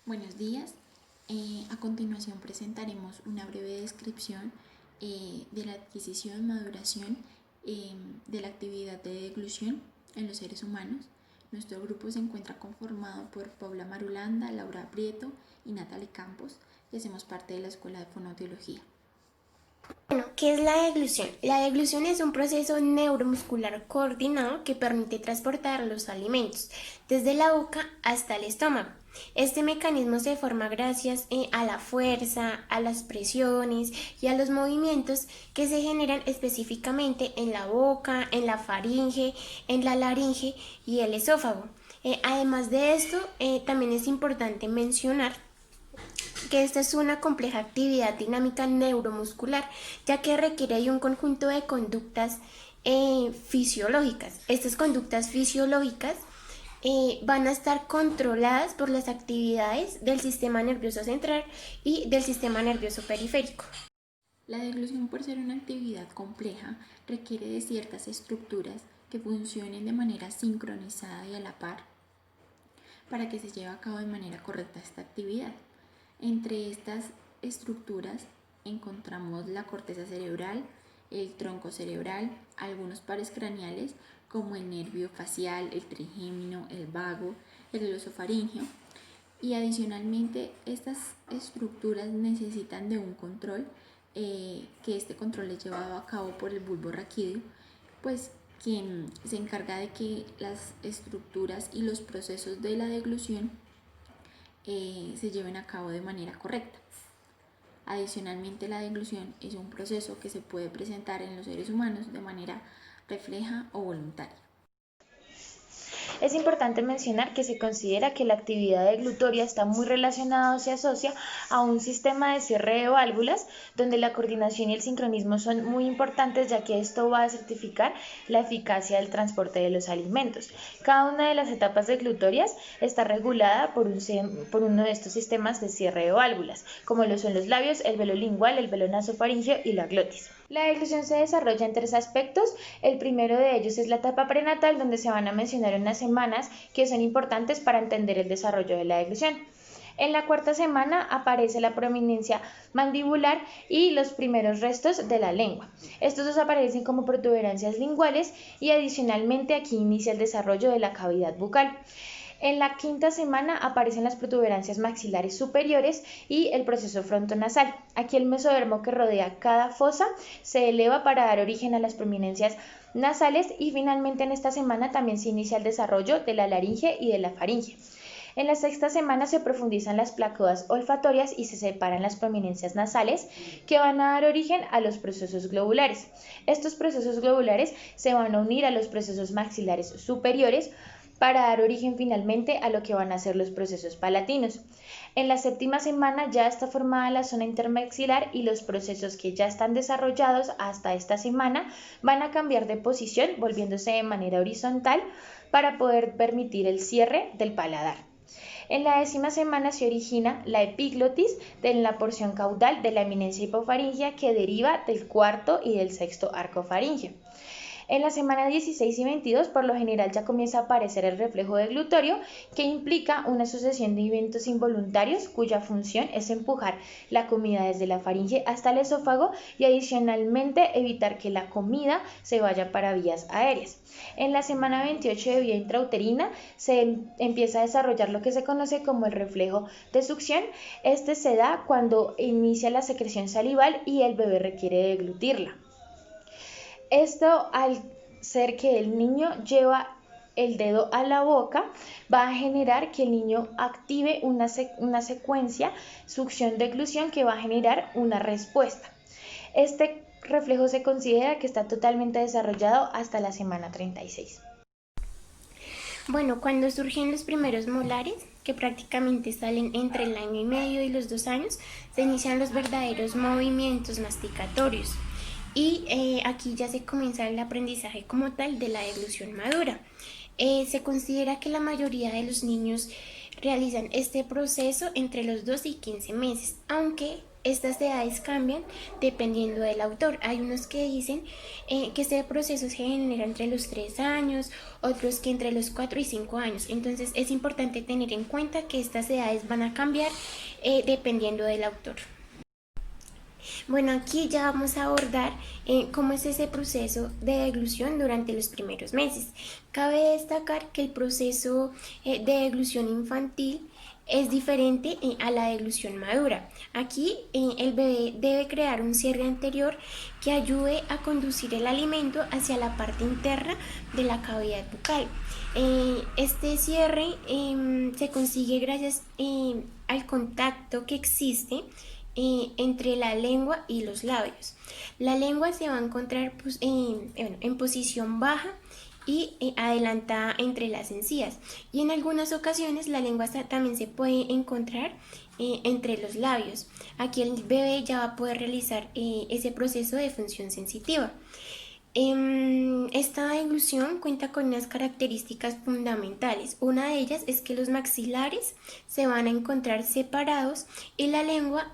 Buenos días. A continuación presentaremos una breve descripción de la adquisición, maduración de la actividad de deglución en los seres humanos. Nuestro grupo se encuentra conformado por Paula Marulanda, Laura Prieto y Natalie Campos, y hacemos parte de la Escuela de Fonoaudiología. Bueno, ¿qué es la deglución? La deglución es un proceso neuromuscular coordinado que permite transportar los alimentos desde la boca hasta el estómago. Este mecanismo se forma gracias a la fuerza, a las presiones y a los movimientos que se generan específicamente en la boca, en la faringe, en la laringe y el esófago. Además de esto, también es importante mencionar que esta es una compleja actividad dinámica neuromuscular, ya que requiere de un conjunto de conductas fisiológicas. Estas conductas fisiológicas van a estar controladas por las actividades del sistema nervioso central y del sistema nervioso periférico. La deglución, por ser una actividad compleja, requiere de ciertas estructuras que funcionen de manera sincronizada y a la par para que se lleve a cabo de manera correcta esta actividad. Entre estas estructuras encontramos la corteza cerebral, el tronco cerebral, algunos pares craneales como el nervio facial, el trigémino, el vago, el glosofaringeo, y adicionalmente estas estructuras necesitan de un control, que este control es llevado a cabo por el bulbo raquídeo, pues quien se encarga de que las estructuras y los procesos de la deglución se lleven a cabo de manera correcta. Adicionalmente, la deglución es un proceso que se puede presentar en los seres humanos de manera refleja o voluntaria. Es importante mencionar que se considera que la actividad deglutoria está muy relacionada o se asocia a un sistema de cierre de válvulas, donde la coordinación y el sincronismo son muy importantes, ya que esto va a certificar la eficacia del transporte de los alimentos. Cada una de las etapas deglutorias está regulada por uno de estos sistemas de cierre de válvulas, como lo son los labios, el velo lingual, el velo nasofaringeo y la glotis. La deglución se desarrolla en 3 aspectos. El primero de ellos es la etapa prenatal, donde se van a mencionar unas semanas que son importantes para entender el desarrollo de la deglución. En la 4ª semana aparece la prominencia mandibular y los primeros restos de la lengua. Estos dos aparecen como protuberancias linguales y adicionalmente aquí inicia el desarrollo de la cavidad bucal. En la 5ª semana aparecen las protuberancias maxilares superiores y el proceso frontonasal. Aquí el mesodermo que rodea cada fosa se eleva para dar origen a las prominencias nasales, y finalmente en esta semana también se inicia el desarrollo de la laringe y de la faringe. En la 6ª semana se profundizan las placodas olfatorias y se separan las prominencias nasales, que van a dar origen a los procesos globulares. Estos procesos globulares se van a unir a los procesos maxilares superiores para dar origen finalmente a lo que van a ser los procesos palatinos. En la 7ª semana ya está formada la zona intermaxilar y los procesos que ya están desarrollados hasta esta semana van a cambiar de posición, volviéndose de manera horizontal para poder permitir el cierre del paladar. En la 10ª semana se origina la epiglotis en la porción caudal de la eminencia hipofaringea, que deriva del 4º y del 6º arco faríngeo. En la semana 16 y 22 por lo general ya comienza a aparecer el reflejo deglutorio, que implica una sucesión de eventos involuntarios cuya función es empujar la comida desde la faringe hasta el esófago y adicionalmente evitar que la comida se vaya para vías aéreas. En la semana 28 de vía intrauterina se empieza a desarrollar lo que se conoce como el reflejo de succión. Este se da cuando inicia la secreción salival y el bebé requiere deglutirla. Esto, al ser que el niño lleva el dedo a la boca, va a generar que el niño active una secuencia succión-deglución que va a generar una respuesta. Este reflejo se considera que está totalmente desarrollado hasta la semana 36. Bueno, cuando surgen los primeros molares, que prácticamente salen entre el año y medio y los 2 años, se inician los verdaderos movimientos masticatorios. Y aquí ya se comienza el aprendizaje como tal de la deglución madura. Se considera que la mayoría de los niños realizan este proceso entre los 2 y 15 meses, aunque estas edades cambian dependiendo del autor. Hay unos que dicen que este proceso se genera entre los 3 años, otros que entre los 4 y 5 años. Entonces es importante tener en cuenta que estas edades van a cambiar dependiendo del autor. Bueno, aquí ya vamos a abordar cómo es ese proceso de deglución durante los primeros meses. Cabe destacar que el proceso de deglución infantil es diferente a la deglución madura. Aquí el bebé debe crear un cierre anterior que ayude a conducir el alimento hacia la parte interna de la cavidad bucal. Este cierre se consigue gracias al contacto que existe entre la lengua y los labios. La lengua se va a encontrar pues, en posición baja y adelantada entre las encías, y en algunas ocasiones la lengua también se puede encontrar entre los labios. Aquí el bebé ya va a poder realizar ese proceso de función sensitiva. Esta deglución cuenta con unas características fundamentales. Una de ellas es que los maxilares se van a encontrar separados y la lengua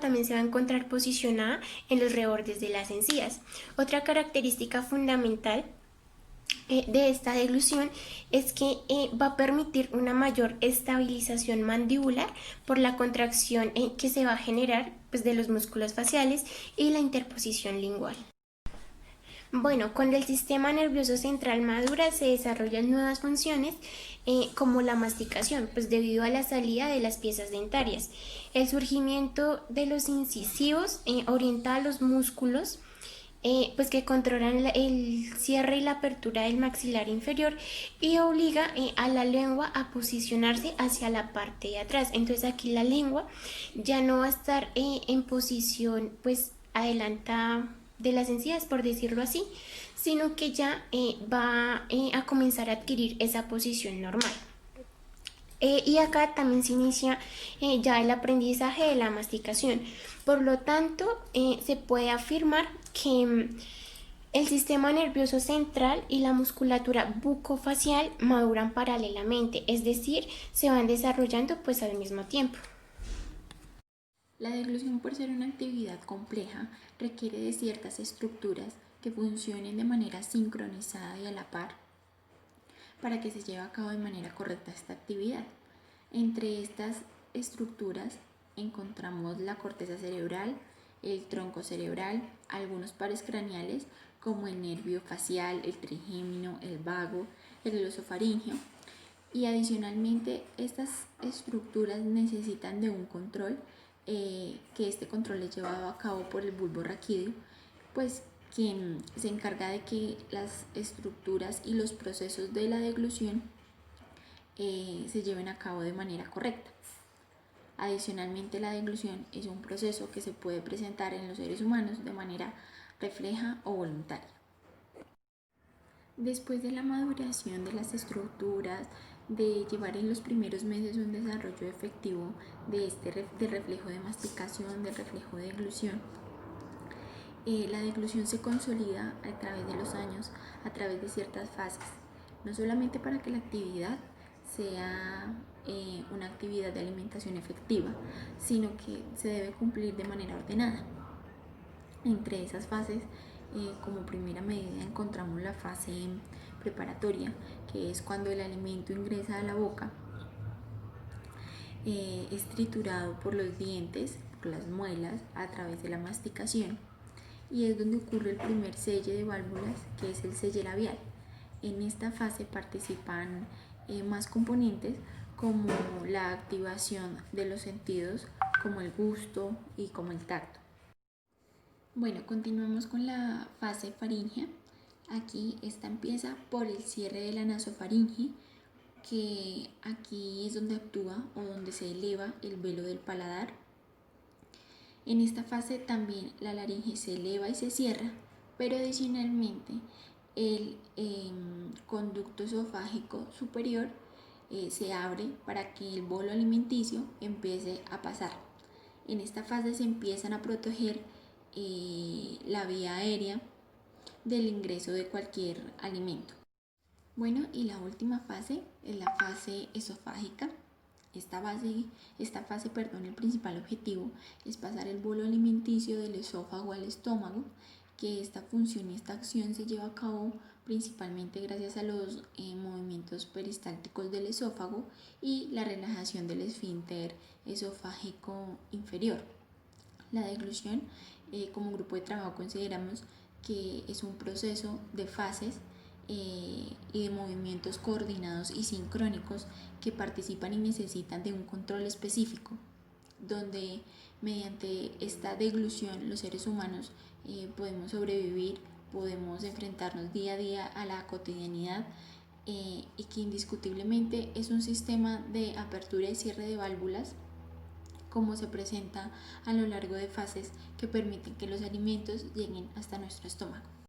también se va a encontrar posicionada en los rebordes de las encías. Otra característica fundamental de esta deglución es que va a permitir una mayor estabilización mandibular por la contracción que se va a generar pues, de los músculos faciales y la interposición lingual. Bueno, cuando el sistema nervioso central madura se desarrollan nuevas funciones como la masticación, pues debido a la salida de las piezas dentarias. El surgimiento de los incisivos orienta a los músculos pues que controlan el cierre y la apertura del maxilar inferior y obliga a la lengua a posicionarse hacia la parte de atrás. Entonces aquí la lengua ya no va a estar en posición pues adelantada de las encías, por decirlo así, sino que ya va a comenzar a adquirir esa posición normal. Y acá también se inicia ya el aprendizaje de la masticación. Por lo tanto, se puede afirmar que el sistema nervioso central y la musculatura bucofacial maduran paralelamente, es decir, se van desarrollando pues al mismo tiempo. La deglución, por ser una actividad compleja, requiere de ciertas estructuras que funcionen de manera sincronizada y a la par para que se lleve a cabo de manera correcta esta actividad. Entre estas estructuras encontramos la corteza cerebral, el tronco cerebral, algunos pares craneales como el nervio facial, el trigémino, el vago, el glosofaringeo, y adicionalmente estas estructuras necesitan de un control que este control es llevado a cabo por el bulbo raquídeo, pues quien se encarga de que las estructuras y los procesos de la deglución se lleven a cabo de manera correcta. Adicionalmente, la deglución es un proceso que se puede presentar en los seres humanos de manera refleja o voluntaria. Después de la maduración de las estructuras, de llevar en los primeros meses un desarrollo efectivo de reflejo de masticación, del reflejo de deglución, la deglución se consolida a través de los años, a través de ciertas fases, no solamente para que la actividad sea una actividad de alimentación efectiva, sino que se debe cumplir de manera ordenada. Entre esas fases, como primera medida encontramos la fase preparatoria, que es cuando el alimento ingresa a la boca, es triturado por los dientes, por las muelas, a través de la masticación, y es donde ocurre el primer selle de válvulas, que es el selle labial. En esta fase participan más componentes como la activación de los sentidos, como el gusto y como el tacto. Bueno, continuamos con la fase faríngea. Aquí esta empieza por el cierre de la nasofaringe, que aquí es donde actúa o donde se eleva el velo del paladar. En esta fase también la laringe se eleva y se cierra, pero adicionalmente el conducto esofágico superior se abre para que el bolo alimenticio empiece a pasar. En esta fase se empiezan a proteger la vía aérea del ingreso de cualquier alimento. Bueno, y la última fase es la fase esofágica. Esta fase, el principal objetivo es pasar el bolo alimenticio del esófago al estómago, que esta función y esta acción se lleva a cabo principalmente gracias a los movimientos peristálticos del esófago y la relajación del esfínter esofágico inferior. La deglución, como grupo de trabajo, consideramos que es un proceso de fases y de movimientos coordinados y sincrónicos que participan y necesitan de un control específico, donde mediante esta deglución los seres humanos podemos sobrevivir, podemos enfrentarnos día a día a la cotidianidad, y que indiscutiblemente es un sistema de apertura y cierre de válvulas, como se presenta a lo largo de fases que permiten que los alimentos lleguen hasta nuestro estómago.